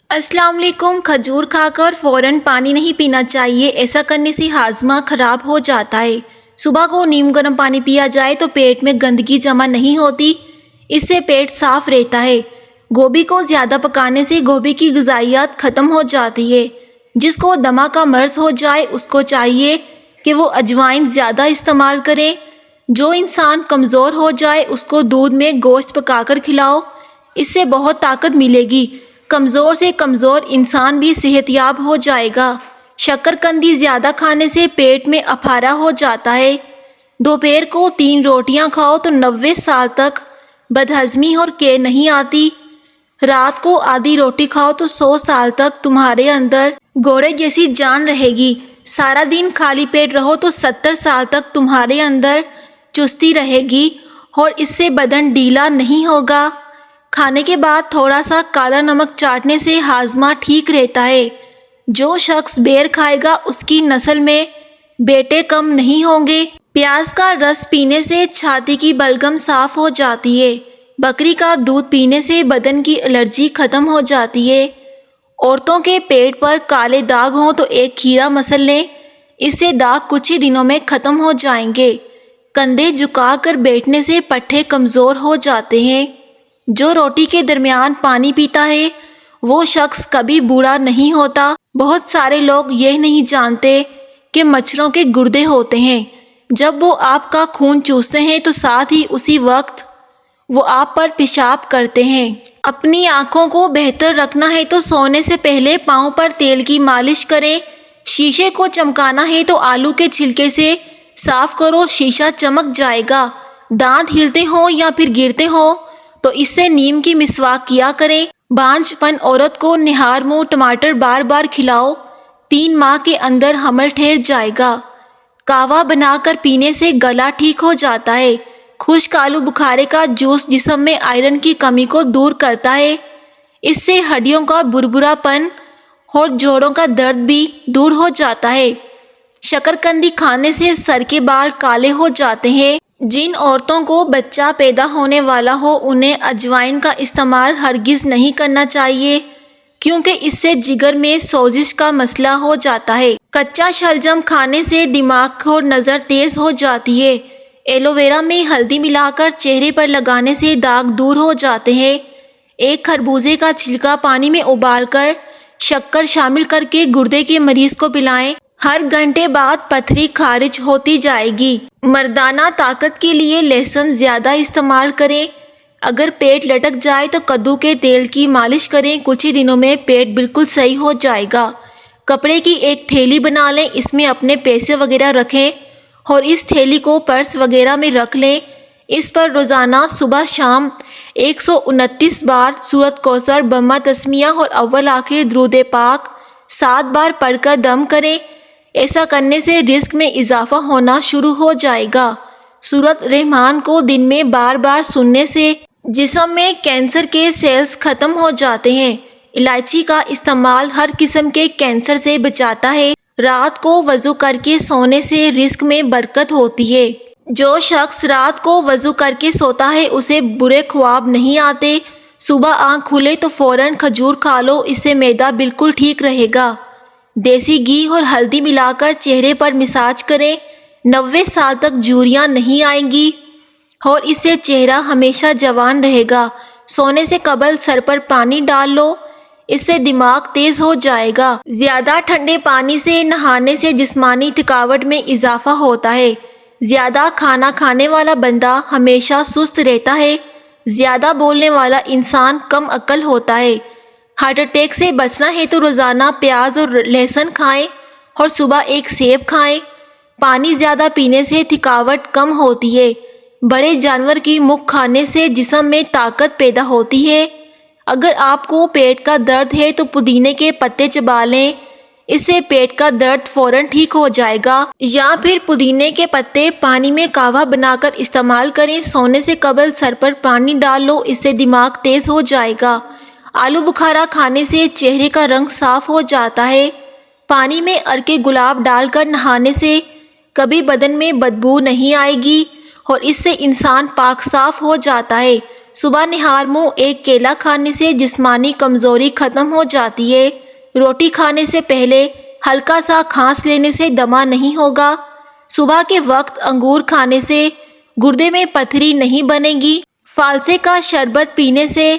السلام علیکم۔ کھجور کھا کر فوراً پانی نہیں پینا چاہیے، ایسا کرنے سے ہاضمہ خراب ہو جاتا ہے۔ صبح کو نیم گرم پانی پیا جائے تو پیٹ میں گندگی جمع نہیں ہوتی، اس سے پیٹ صاف رہتا ہے۔ گوبھی کو زیادہ پکانے سے گوبھی کی غذائیت ختم ہو جاتی ہے۔ جس کو دمہ کا مرض ہو جائے اس کو چاہیے کہ وہ اجوائن زیادہ استعمال کرے۔ جو انسان کمزور ہو جائے اس کو دودھ میں گوشت پکا کر کھلاؤ، اس سے بہت طاقت ملے گی۔ کمزور سے کمزور انسان بھی صحت یاب ہو جائے گا۔ شکرکندی زیادہ کھانے سے پیٹ میں اپھارا ہو جاتا ہے۔ دوپہر کو 3 روٹیاں کھاؤ تو 90 سال تک بدہضمی اور کیل نہیں آتی۔ رات کو آدھی روٹی کھاؤ تو 100 سال تک تمہارے اندر گھوڑے جیسی جان رہے گی۔ سارا دن خالی پیٹ رہو تو 70 سال تک تمہارے اندر چستی رہے گی اور اس سے بدن ڈھیلا نہیں ہوگا۔ کھانے کے بعد تھوڑا سا کالا نمک چاٹنے سے ہاضمہ ٹھیک رہتا ہے۔ جو شخص بیر کھائے گا اس کی نسل میں بیٹے کم نہیں ہوں گے۔ پیاز کا رس پینے سے چھاتی کی بلغم صاف ہو جاتی ہے۔ بکری کا دودھ پینے سے بدن کی الرجی ختم ہو جاتی ہے۔ عورتوں کے پیٹ پر کالے داغ ہوں تو ایک کھیرا مسل لیں، اس سے داغ کچھ ہی دنوں میں ختم ہو جائیں گے۔ کندھے جھکا کر بیٹھنے سے پٹھے کمزور ہو جاتے ہیں۔ جو روٹی کے درمیان پانی پیتا ہے وہ شخص کبھی بوڑھا نہیں ہوتا۔ بہت سارے لوگ یہ نہیں جانتے کہ مچھروں کے گردے ہوتے ہیں، جب وہ آپ کا خون چوستے ہیں تو ساتھ ہی اسی وقت وہ آپ پر پیشاب کرتے ہیں۔ اپنی آنکھوں کو بہتر رکھنا ہے تو سونے سے پہلے پاؤں پر تیل کی مالش کریں۔ شیشے کو چمکانا ہے تو آلو کے چھلکے سے صاف کرو، شیشہ چمک جائے گا۔ دانت ہلتے ہوں یا پھر گرتے ہوں تو اس سے نیم کی مسواک کیا کریں۔ بانجھ پن عورت کو نہار منہ ٹماٹر بار بار کھلاؤ، 3 ماہ کے اندر حمل ٹھہر جائے گا۔ کہوہ بنا کر پینے سے گلا ٹھیک ہو جاتا ہے۔ خشک آلو بخارے کا جوس جسم میں آئرن کی کمی کو دور کرتا ہے، اس سے ہڈیوں کا بھربھرا پن اور جوڑوں کا درد بھی دور ہو جاتا ہے۔ شکرکندی کھانے سے سر کے بال کالے ہو جاتے ہیں۔ جن عورتوں کو بچہ پیدا ہونے والا ہو انہیں اجوائن کا استعمال ہرگز نہیں کرنا چاہیے، کیونکہ اس سے جگر میں سوزش کا مسئلہ ہو جاتا ہے۔ کچا شلجم کھانے سے دماغ اور نظر تیز ہو جاتی ہے۔ ایلو ویرا میں ہلدی ملا کر چہرے پر لگانے سے داغ دور ہو جاتے ہیں۔ ایک خربوزے کا چھلکا پانی میں ابال کر شکر شامل کر کے گردے کے مریض کو پلائیں، ہر گھنٹے بعد پتھری خارج ہوتی جائے گی۔ مردانہ طاقت کے لیے لہسن زیادہ استعمال کریں۔ اگر پیٹ لٹک جائے تو کدو کے تیل کی مالش کریں، کچھ ہی دنوں میں پیٹ بالکل صحیح ہو جائے گا۔ کپڑے کی ایک تھیلی بنا لیں، اس میں اپنے پیسے وغیرہ رکھیں اور اس تھیلی کو پرس وغیرہ میں رکھ لیں۔ اس پر روزانہ صبح شام 129 بار سورۃ کوثر، بما تسمیہ اور اول آخر درود پاک 7 بار پڑھ کر دم کریں۔ ایسا کرنے سے رزق میں اضافہ ہونا شروع ہو جائے گا۔ سورۃ رحمان کو دن میں بار بار سننے سے جسم میں کینسر کے سیلز ختم ہو جاتے ہیں۔ الائچی کا استعمال ہر قسم کے کینسر سے بچاتا ہے۔ رات کو وضو کر کے سونے سے رزق میں برکت ہوتی ہے۔ جو شخص رات کو وضو کر کے سوتا ہے اسے برے خواب نہیں آتے۔ صبح آنکھ کھلے تو فوراً کھجور کھا لو، اس سے معدہ بالکل ٹھیک رہے گا۔ دیسی گھی اور ہلدی ملا کر چہرے پر مساج کریں، 90 سال تک جھریاں نہیں آئیں گی اور اس سے چہرہ ہمیشہ جوان رہے گا۔ سونے سے قبل سر پر پانی ڈال لو، اس سے دماغ تیز ہو جائے گا۔ زیادہ ٹھنڈے پانی سے نہانے سے جسمانی تھکاوٹ میں اضافہ ہوتا ہے۔ زیادہ کھانا کھانے والا بندہ ہمیشہ سست رہتا ہے۔ زیادہ بولنے والا انسان کم عقل ہوتا ہے۔ ہارٹ اٹیک سے بچنا ہے تو روزانہ پیاز اور لہسن کھائیں اور صبح ایک سیب کھائیں۔ پانی زیادہ پینے سے تھکاوٹ کم ہوتی ہے۔ بڑے جانور کی مکھ کھانے سے جسم میں طاقت پیدا ہوتی ہے۔ اگر آپ کو پیٹ کا درد ہے تو پودینے کے پتے چبا لیں، اس سے پیٹ کا درد فوراً ٹھیک ہو جائے گا۔ یا پھر پودینے کے پتے پانی میں کہوہ بنا کر استعمال کریں۔ سونے سے قبل سر پر پانی ڈال لو، اس سے دماغ تیز ہو جائے گا۔ آلو بخارا کھانے سے چہرے کا رنگ صاف ہو جاتا ہے۔ پانی میں عرق گلاب ڈال کر نہانے سے کبھی بدن میں بدبو نہیں آئے گی اور اس سے انسان پاک صاف ہو جاتا ہے۔ صبح نہار منہ ایک کیلا کھانے سے جسمانی کمزوری ختم ہو جاتی ہے۔ روٹی کھانے سے پہلے ہلکا سا کھانس لینے سے دمہ نہیں ہوگا۔ صبح کے وقت انگور کھانے سے گردے میں پتھری نہیں بنے گی۔ فالسے کا شربت پینے سے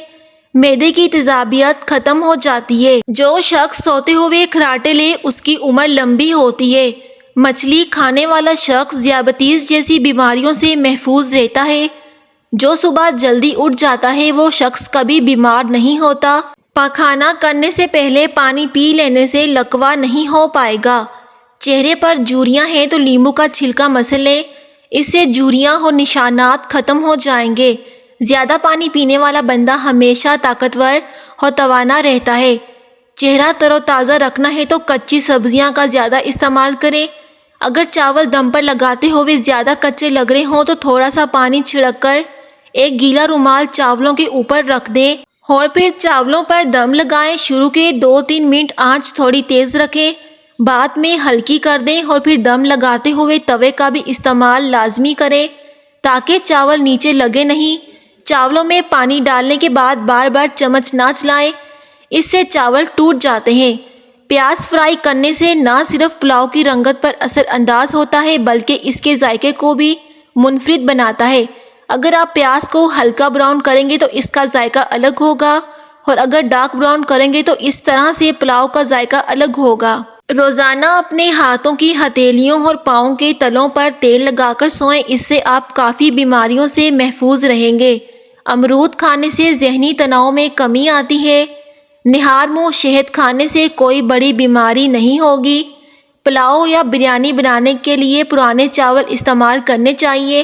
معدے کی تیزابیت ختم ہو جاتی ہے۔ جو شخص سوتے ہوئے کھراٹے لے اس کی عمر لمبی ہوتی ہے۔ مچھلی کھانے والا شخص ذیابیطس جیسی بیماریوں سے محفوظ رہتا ہے۔ جو صبح جلدی اٹھ جاتا ہے وہ شخص کبھی بیمار نہیں ہوتا۔ پاخانہ کرنے سے پہلے پانی پی لینے سے لکوہ نہیں ہو پائے گا۔ چہرے پر جھریاں ہیں تو لیموں کا چھلکا مسل لیں، اس سے جھریاں اور نشانات ختم ہو جائیں گے۔ زیادہ پانی پینے والا بندہ ہمیشہ طاقتور اور توانا رہتا ہے۔ چہرہ تر و تازہ رکھنا ہے تو کچی سبزیاں کا زیادہ استعمال کریں۔ اگر چاول دم پر لگاتے ہوئے زیادہ کچے لگ رہے ہوں تو تھوڑا سا پانی چھڑک کر ایک گیلا رومال چاولوں کے اوپر رکھ دیں اور پھر چاولوں پر دم لگائیں۔ شروع کے 2-3 منٹ آنچ تھوڑی تیز رکھیں، بعد میں ہلکی کر دیں اور پھر دم لگاتے ہوئے توے کا بھی استعمال لازمی کریں تاکہ چاول نیچے لگے نہیں۔ چاولوں میں پانی ڈالنے کے بعد بار بار چمچ نہ چلائیں، اس سے چاول ٹوٹ جاتے ہیں۔ پیاز فرائی کرنے سے نہ صرف پلاؤ کی رنگت پر اثر انداز ہوتا ہے بلکہ اس کے ذائقے کو بھی منفرد بناتا ہے۔ اگر آپ پیاز کو ہلکا براؤن کریں گے تو اس کا ذائقہ الگ ہوگا اور اگر ڈارک براؤن کریں گے تو اس طرح سے پلاؤ کا ذائقہ الگ ہوگا۔ روزانہ اپنے ہاتھوں کی ہتھیلیوں اور پاؤں کے تلوں پر تیل لگا کر سوئیں، اس سے آپ کافی بیماریوں سے محفوظ رہیں گے۔ امرود کھانے سے ذہنی تناؤ میں کمی آتی ہے۔ نہار منہ شہد کھانے سے کوئی بڑی بیماری نہیں ہوگی۔ پلاؤ یا بریانی بنانے کے لیے پرانے چاول استعمال کرنے چاہیے،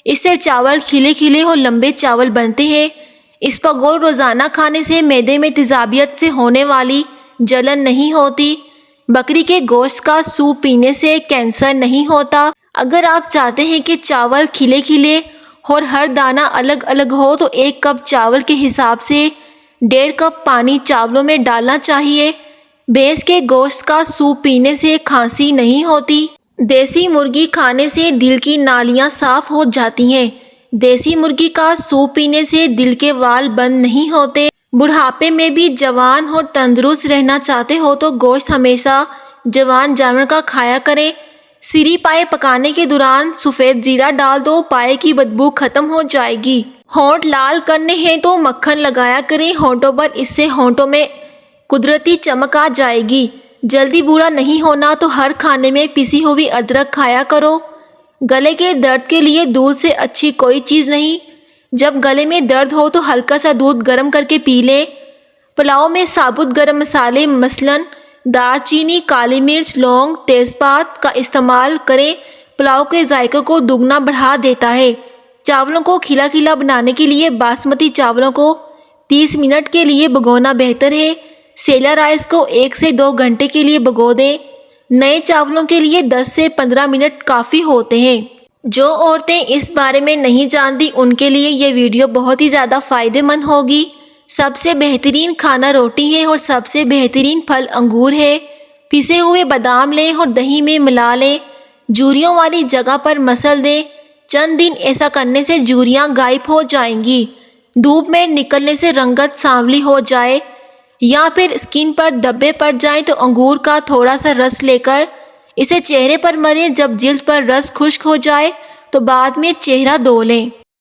اس سے چاول کھلے کھلے اور لمبے چاول بنتے ہیں۔ اسپاگول روزانہ کھانے سے معدے میں تیزابیت سے ہونے والی جلن نہیں ہوتی۔ بکری کے گوشت کا سوپ پینے سے کینسر نہیں ہوتا۔ اگر آپ چاہتے ہیں کہ چاول کھلے کھلے اور ہر دانہ الگ الگ ہو تو 1 کپ چاول کے حساب سے 1.5 کپ پانی چاولوں میں ڈالنا چاہیے۔ بھینس کے گوشت کا سوپ پینے سے کھانسی نہیں ہوتی۔ دیسی مرغی کھانے سے دل کی نالیاں صاف ہو جاتی ہیں۔ دیسی مرغی کا سوپ پینے سے دل کے وال بند نہیں ہوتے۔ بڑھاپے میں بھی جوان اور تندرست رہنا چاہتے ہو تو گوشت ہمیشہ جوان جانور کا کھایا کریں۔ سری پائے پکانے کے دوران سفید زیرہ ڈال دو، پائے کی بدبو ختم ہو جائے گی۔ ہونٹ لال کرنے ہیں تو مکھن لگایا کریں ہونٹوں پر، اس سے ہونٹوں میں قدرتی چمک آ جائے گی۔ جلدی بوڑھا نہیں ہونا تو ہر کھانے میں پسی ہوئی ادرک کھایا کرو۔ گلے کے درد کے لیے دودھ سے اچھی کوئی چیز نہیں۔ جب گلے میں درد ہو تو ہلکا سا دودھ گرم کر کے پی لیں۔ پلاؤ میں ثابت گرم مسالے مثلاً دار چینی، کالی مرچ، لونگ، تیز پات کا استعمال کریں، پلاؤ کے ذائقے کو دگنا بڑھا دیتا ہے۔ چاولوں کو کھلا کھلا بنانے کے لیے باسمتی چاولوں کو 30 منٹ کے لیے بھگونا بہتر ہے۔ سیلا رائس کو 1 سے 2 گھنٹے کے لیے بھگو دیں۔ نئے چاولوں کے لیے 10 سے 15 منٹ کافی ہوتے ہیں۔ جو عورتیں اس بارے میں نہیں جانتی ان کے لیے یہ ویڈیو بہت ہی زیادہ فائدہ مند ہوگی۔ سب سے بہترین کھانا روٹی ہے اور سب سے بہترین پھل انگور ہے۔ پسے ہوئے بادام لیں اور دہی میں ملا لیں، جھریوں والی جگہ پر مسل دیں۔ چند دن ایسا کرنے سے جھریاں غائب ہو جائیں گی۔ دھوپ میں نکلنے سے رنگت سانولی ہو جائے یا پھر اسکن پر دھبے پڑ جائیں تو انگور کا تھوڑا سا رس لے کر اسے چہرے پر ملیں۔ جب جلد پر رس خشک ہو جائے تو بعد میں چہرہ دھو لیں۔